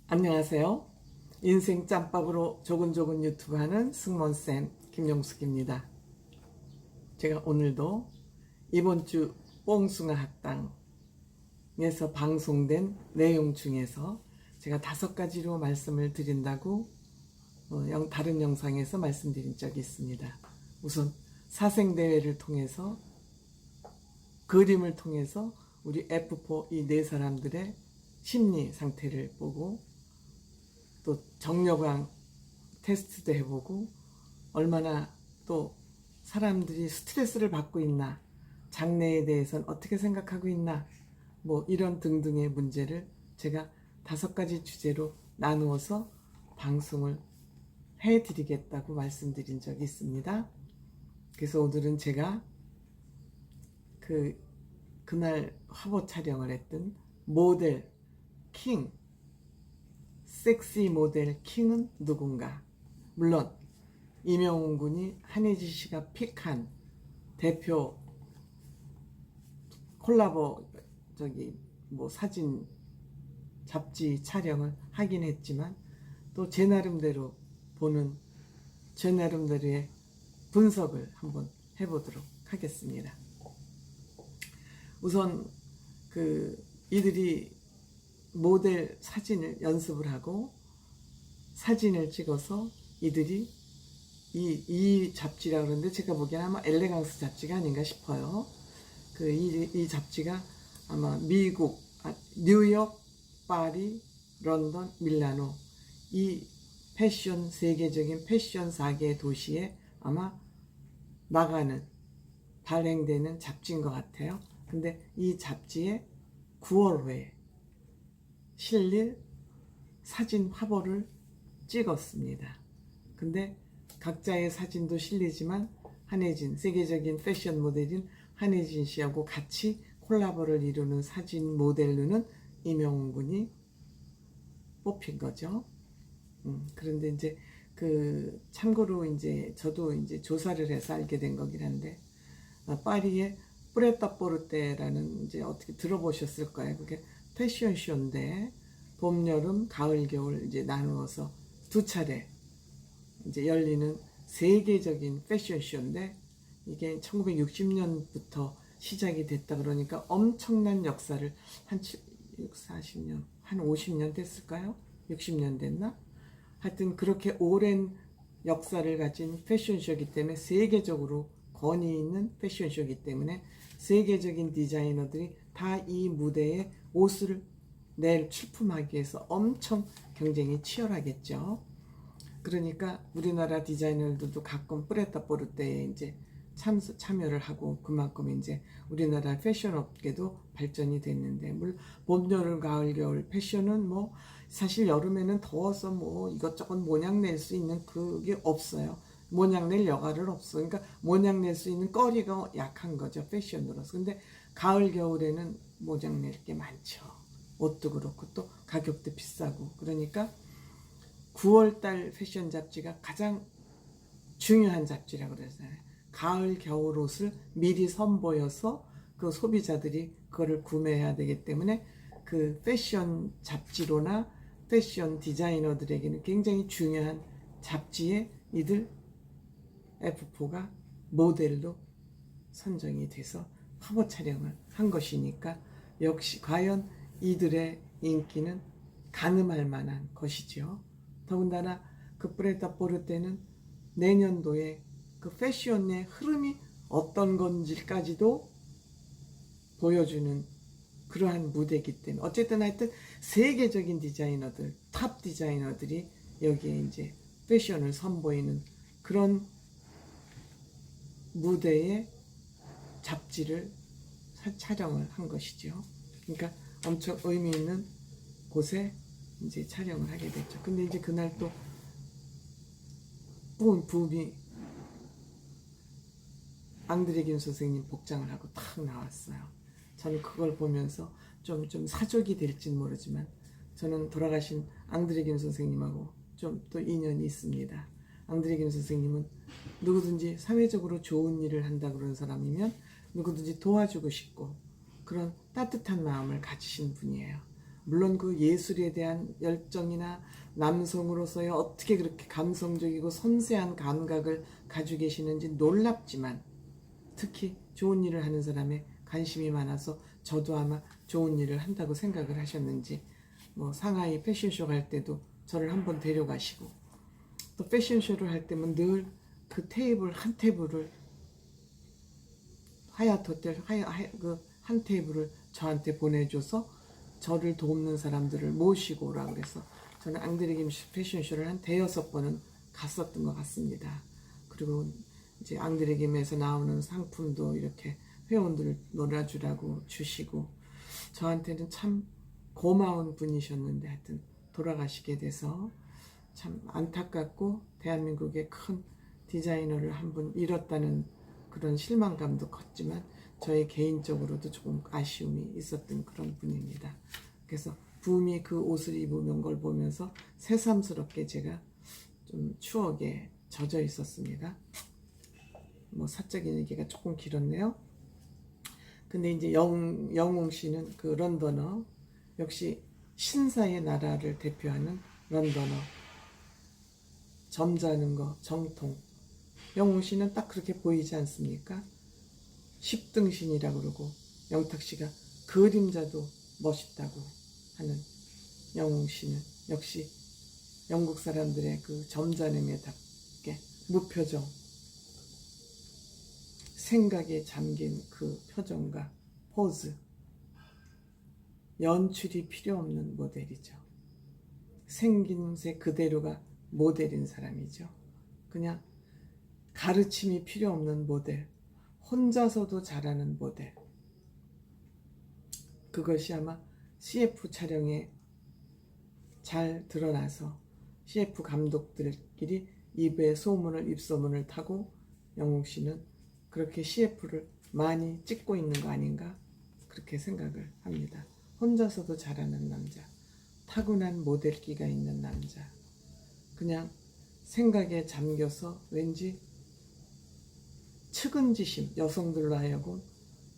안녕하세요. 인생 짬밥으로 조근조근 유튜브 하는 승무원쌤 김용숙입니다. 제가 오늘도 이번 주 뽕숭아 학당에서 방송된 내용 중에서 제가 5가지로 말씀을 드린다고 다른 영상에서 말씀드린 적이 있습니다. 우선 사생대회를 통해서 그림을 통해서 우리 F4 이 네 사람들의 심리 상태를 보고 또 정력왕 테스트도 해보고 얼마나 또 사람들이 스트레스를 받고 있나, 장래에 대해서는 어떻게 생각하고 있나, 뭐 이런 등등의 문제를 제가 5가지 주제로 나누어서 방송을 해드리겠다고 말씀드린 적이 있습니다. 그래서 오늘은 제가 그날 화보 촬영을 했던 모델 킹, 섹시 모델 킹은 누군가? 물론 이명웅 군이 한혜진 씨가 픽한 대표 콜라보 사진 잡지 촬영을 하긴 했지만 또 제 나름대로 제 나름대로의 분석을 한번 해보도록 하겠습니다. 우선 이들이 모델 사진을 연습을 하고 사진을 찍어서 이들이 이 잡지라 그러는데 제가 보기엔 아마 엘레강스 잡지가 아닌가 싶어요. 이 잡지가 아마 미국, 뉴욕, 파리, 런던, 밀라노 이 세계적인 패션 4개 도시에 아마 발행되는 잡지인 것 같아요. 근데 이 잡지에 9월호에 실릴 사진 화보를 찍었습니다. 근데 각자의 사진도 실리지만 세계적인 패션 모델인 한혜진 씨하고 같이 콜라보를 이루는 사진 모델로는 이명웅 군이 뽑힌 거죠. 그런데 이제 참고로 이제 저도 이제 조사를 해서 알게 된 거긴 한데 파리의 프레타포르테라는 이제 어떻게 들어보셨을 거예요. 그게 패션쇼인데 봄, 여름, 가을, 겨울 이제 나누어서 2차례 이제 열리는 세계적인 패션쇼인데 이게 1960년부터 시작이 됐다 그러니까 엄청난 역사를 한 40년, 한 50년 됐을까요? 60년 됐나? 하여튼 그렇게 오랜 역사를 가진 패션쇼이기 때문에 세계적으로 권위 있는 패션쇼이기 때문에 세계적인 디자이너들이 다 이 무대에 옷을 출품하기 위해서 엄청 경쟁이 치열하겠죠. 그러니까 우리나라 디자이너들도 가끔 프레타포르테에 이제 참여를 하고 그만큼 이제 우리나라 패션 업계도 발전이 됐는데 봄, 여름, 가을, 겨울 패션은 뭐 사실 여름에는 더워서 뭐 이것저것 모양 낼 수 있는 그게 없어요. 모양 낼 여가를 없어. 그러니까 모양 낼 수 있는 거리가 약한 거죠. 패션으로서. 근데 가을, 겨울에는 모양 낼 게 많죠. 옷도 그렇고 또 가격도 비싸고. 그러니까 9월달 패션 잡지가 가장 중요한 잡지라고 그러잖아요. 가을, 겨울 옷을 미리 선보여서 그 소비자들이 그거를 구매해야 되기 때문에 그 패션 잡지로나 패션 디자이너들에게는 굉장히 중요한 잡지에 이들 F4가 모델로 선정이 돼서 화보 촬영을 한 것이니까 역시 과연 이들의 인기는 가늠할 만한 것이죠. 더군다나 프레타포르테는 내년도에 패션의 흐름이 어떤 건지까지도 보여주는 그러한 무대이기 때문에 어쨌든 하여튼 세계적인 디자이너들, 탑 디자이너들이 여기에 이제 패션을 선보이는 그런 무대의 잡지를 촬영을 한 것이죠. 그러니까 엄청 의미 있는 곳에 이제 촬영을 하게 됐죠. 근데 이제 그날 또 붐이 앙드레 선생님 복장을 하고 탁 나왔어요. 저는 그걸 보면서 좀 사족이 될지는 모르지만 저는 돌아가신 앙드레 선생님하고 좀 또 인연이 있습니다. 앙드레 선생님은 누구든지 사회적으로 좋은 일을 한다 그런 사람이면 누구든지 도와주고 싶고 그런 따뜻한 마음을 가지신 분이에요. 물론 그 예술에 대한 열정이나 남성으로서의 어떻게 그렇게 감성적이고 섬세한 감각을 가지고 계시는지 놀랍지만, 특히 좋은 일을 하는 사람에 관심이 많아서 저도 아마 좋은 일을 한다고 생각을 하셨는지 뭐 상하이 패션쇼 갈 때도 저를 한번 데려가시고, 또 패션쇼를 할 때면 늘 그 테이블 한 테이블을 하얏트 호텔 그 한 테이블을 저한테 보내줘서 저를 돕는 사람들을 모시고 오라 그래서 저는 앙드레 김 패션쇼를 한 대여섯 번은 갔었던 것 같습니다. 그리고 이제 앙드레 김에서 나오는 상품도 이렇게 회원들 놀아주라고 주시고, 저한테는 참 고마운 분이셨는데 하여튼 돌아가시게 돼서 참 안타깝고, 대한민국의 큰 디자이너를 한 분 잃었다는 그런 실망감도 컸지만 저희 개인적으로도 조금 아쉬움이 있었던 그런 분입니다. 그래서 붐이 그 옷을 입은 걸 보면서 새삼스럽게 제가 좀 추억에 젖어 있었습니다. 뭐 사적인 얘기가 조금 길었네요. 근데 이제 영웅 씨는 그 런던어, 역시 신사의 나라를 대표하는 런던어, 점잖은 거, 정통. 영웅 씨는 딱 그렇게 보이지 않습니까? 십등신이라고 그러고, 영탁 씨가 그림자도 멋있다고 하는 영웅 씨는 역시 영국 사람들의 그 점잖음에답게 무표정, 생각에 잠긴 그 표정과 포즈, 연출이 필요 없는 모델이죠. 생김새 그대로가 모델인 사람이죠. 그냥 가르침이 필요 없는 모델, 혼자서도 잘하는 모델. 그것이 아마 CF 촬영에 잘 드러나서 CF 감독들끼리 입소문을 타고 영웅 씨는 그렇게 CF를 많이 찍고 있는 거 아닌가, 그렇게 생각을 합니다. 혼자서도 잘하는 남자, 타고난 모델기가 있는 남자, 그냥 생각에 잠겨서 왠지 측은지심, 여성들로 하여금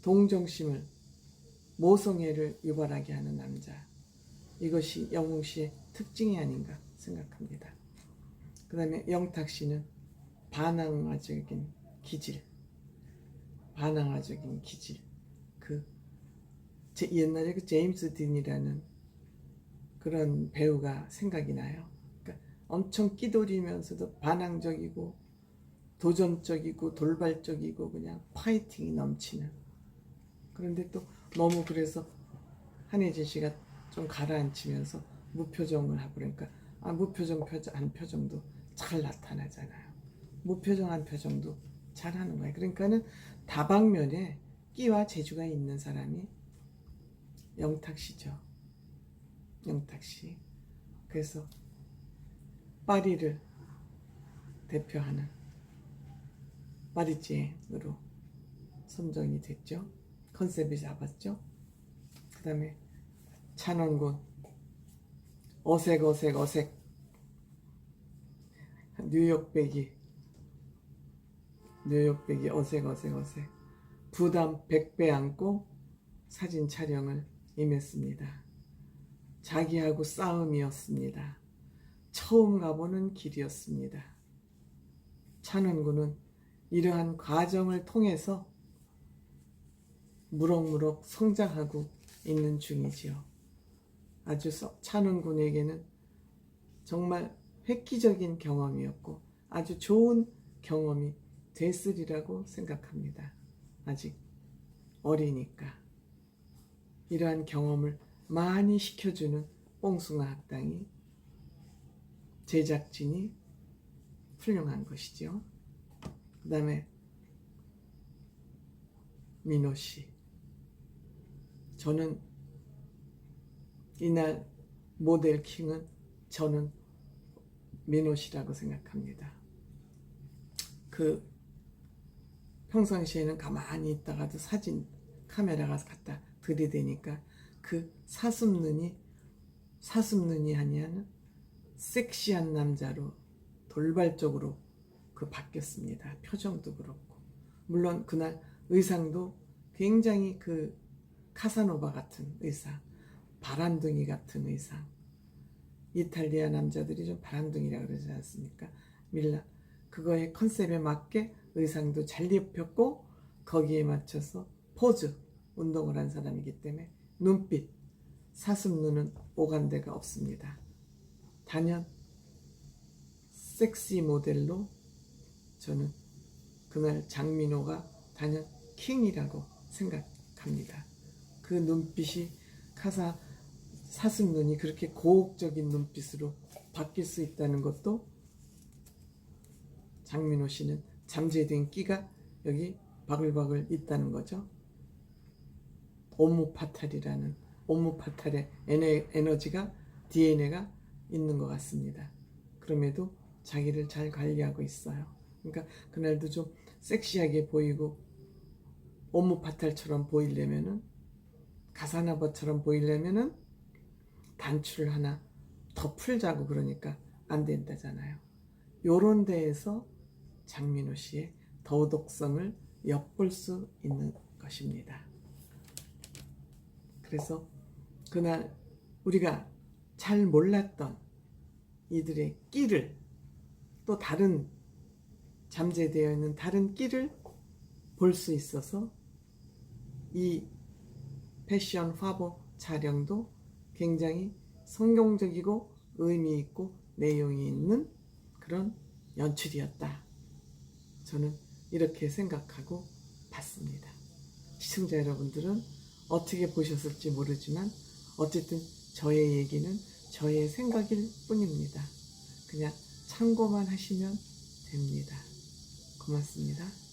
동정심을, 모성애를 유발하게 하는 남자, 이것이 영웅 씨의 특징이 아닌가 생각합니다. 그 다음에 영탁 씨는 반항아적인 기질, 옛날에 그 제임스 딘이라는 그런 배우가 생각이 나요. 그러니까 엄청 끼돌이면서도 반항적이고 도전적이고 돌발적이고 그냥 파이팅이 넘치는. 그런데 또 너무 그래서 한혜진 씨가 좀 가라앉히면서 무표정을 하고, 그러니까 무표정한 표정도 잘 나타나잖아요. 무표정한 표정도 잘하는 거예요. 그러니까는 다방면에 끼와 재주가 있는 사람이 영탁 씨죠. 영탁 씨. 그래서 파리를 대표하는 파리지앵으로 선정이 됐죠. 컨셉이 잡았죠. 그 다음에 찬원군, 어색 뉴욕배기 어색 부담 100배 안고 사진 촬영을 임했습니다. 자기하고 싸움이었습니다. 처음 가보는 길이었습니다. 찬원군은 이러한 과정을 통해서 무럭무럭 성장하고 있는 중이지요. 아주 찬원군에게는 정말 획기적인 경험이었고 아주 좋은 경험이 됐으리라고 생각합니다. 아직 어리니까. 이러한 경험을 많이 시켜주는 뽕숭아 학당이, 제작진이 훌륭한 것이죠. 그 다음에 민호 씨. 저는 이날 모델 킹은 저는 민호 씨라고 생각합니다. 그 평상시에는 가만히 있다가도 사진 카메라가 갖다 들이대니까 그 사슴눈이 아니야는 섹시한 남자로 돌발적으로 그 바뀌었습니다. 표정도 그렇고. 물론 그날 의상도 굉장히 그 카사노바 같은 의상, 바람둥이 같은 의상. 이탈리아 남자들이 좀 바람둥이라 그러지 않습니까? 밀라. 그거의 컨셉에 맞게 의상도 잘 입혔고 거기에 맞춰서 포즈, 운동을 한 사람이기 때문에 눈빛, 사슴눈은 오간 데가 없습니다. 단연 섹시 모델로 저는 그날 장민호가 단연 킹이라고 생각합니다. 그 눈빛이 사슴눈이 그렇게 고혹적인 눈빛으로 바뀔 수 있다는 것도 장민호 씨는 잠재된 끼가 여기 바글바글 있다는 거죠. 오무파탈이라는 오무파탈의 에너지가 DNA가 있는 것 같습니다. 그럼에도 자기를 잘 관리하고 있어요. 그러니까 그날도 좀 섹시하게 보이고 오무파탈처럼 보이려면은 가사나버처럼 보이려면은 단추를 하나 더 풀자고 그러니까 안 된다잖아요. 요런 데에서 장민호 씨의 도덕성을 엿볼 수 있는 것입니다. 그래서 그날 우리가 잘 몰랐던 이들의 끼를 또 다른 잠재되어 있는 다른 끼를 볼 수 있어서 이 패션 화보 촬영도 굉장히 성공적이고 의미 있고 내용이 있는 그런 연출이었다. 저는 이렇게 생각하고 봤습니다. 시청자 여러분들은 어떻게 보셨을지 모르지만 어쨌든 저의 얘기는 저의 생각일 뿐입니다. 그냥 참고만 하시면 됩니다. 고맙습니다.